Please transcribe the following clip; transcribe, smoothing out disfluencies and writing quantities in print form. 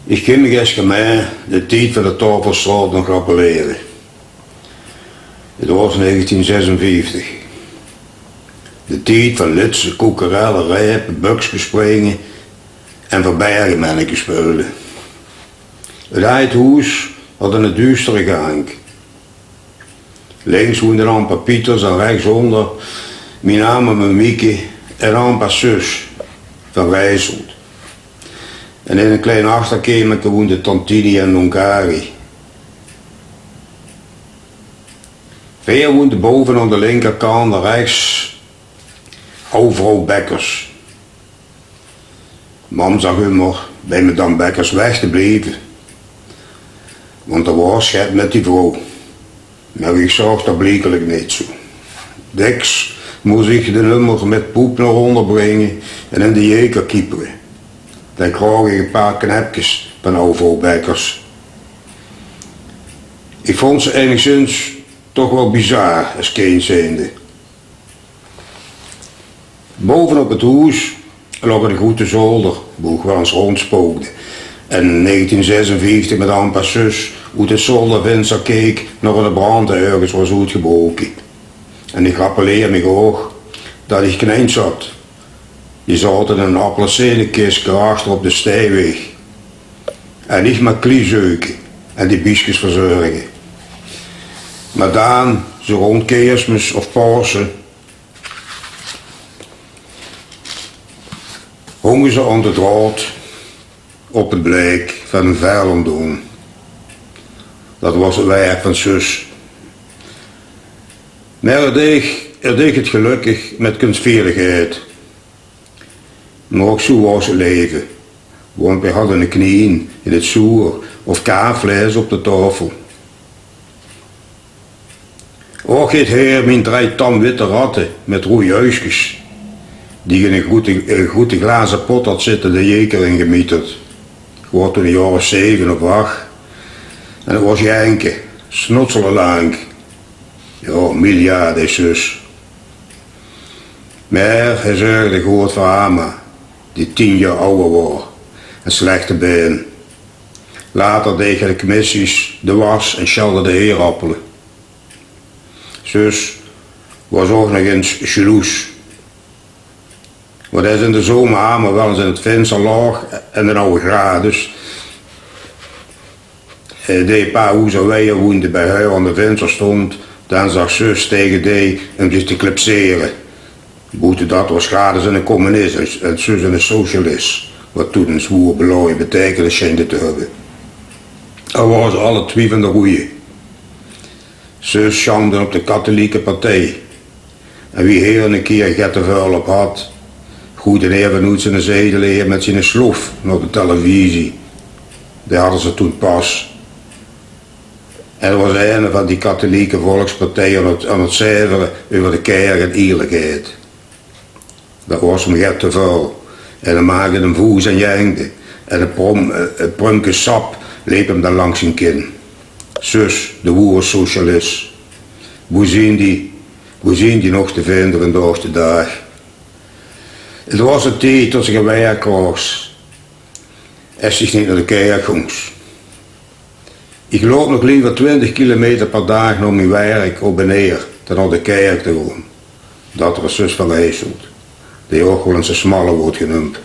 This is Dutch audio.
Ik ging me gisteren mee de tijd van de Tafelstraat nog rappelleren. Het was 1956. De tijd van Litse, koekerellen, rijpen, buksjes springen en van bergenmanneken spelen. Het huis had een duistere gang. Links woonden Ampa Pieters en rechtsonder mijn naam en mijn Mieke en Ampa zus van Rijsselt. En in een klein achterkamertje woonden Tantini en Nonkari. Veel woonde boven aan de linkerkant en rechts overal Bekkers. Mam zag immer bij madame Bekkers weg te blijven. Want er was het met die vrouw. Maar ik zag dat blijkelijk niet zo. Diks moest ik de nummer met poep naar onder brengen en in de jeker kieperen. Dan kreeg ik een paar knepjes van overal Bekkers. Ik vond ze enigszins toch wel bizar als kind zijnde. Bovenop het huis lag een goede zolder, waar ik wel eens rondspookte. En in 1956 met Ampa zus uit de zoldervenster keek naar de brand ergens was uitgebroken. En ik rappeleer me ook dat ik knijnt zat. Die zat in een appelsinenkist achter op de stijweg. En ik met kliezeuken en die biesjes verzorgen. Maar dan, zo rond Kerstmis of Pasen, hongen ze aan de draad op het blijk van een vuilendoen. Dat was het werk van zus. Maar er deed het gelukkig met kunstvierigheid. Maar ook zo was het leven. Want we hadden een knieën in het zoer of kaafvlees op de tafel. Ook het heer mijn 3 tam witte ratten met rode huisjes, die in een goede glazen pot had zitten de jeker in gemieterd. Gewoon toen een jaar of 7 of 8. En het was Jenke, snotselen lang. Ja, miljarden zus. Maar hij zorgde goed voor Ama, die 10 jaar ouder was. Een slechte been. Later deed hij de commissies, de was en schelde de heerappelen. Zus was ook nog eens jaloers. Want hij is in de zomer Ama wel eens in het venster lag en de oude grades. Hij deed een paar huizen wij woonden bij haar aan de venster stond, dan zag zus tegen die hem te klipseren. Boete dat was gratis in een communist en zus in een socialist. Wat toen een zwoer belooie betekende schijnde te hebben. Er waren alle 2 van de goeie. Zus schamde op de katholieke partij. En wie heel een keer gettevuil op had, goede even uit zijn zedeleer met zijn sloef op de televisie. Die hadden ze toen pas. En er was een van die katholieke volkspartijen aan het cijferen over de kerk en eerlijkheid. Dat was hem get te vuil. En dan maakte hem voes en jengde. En het prumke sap leep hem dan langs zijn kin. Zus, de woer socialist. Hoe zien die nog te vinden vandaag de dag? Het was een tijd dat ze gewerkt was. Als ik niet naar de kerk ging. Ik loop nog liever 20 kilometer per dag naar mijn werk op en neer dan naar de kerk te gaan. Dat er een zus van Rijsselt, die ook wel eens een smalle wordt genoemd.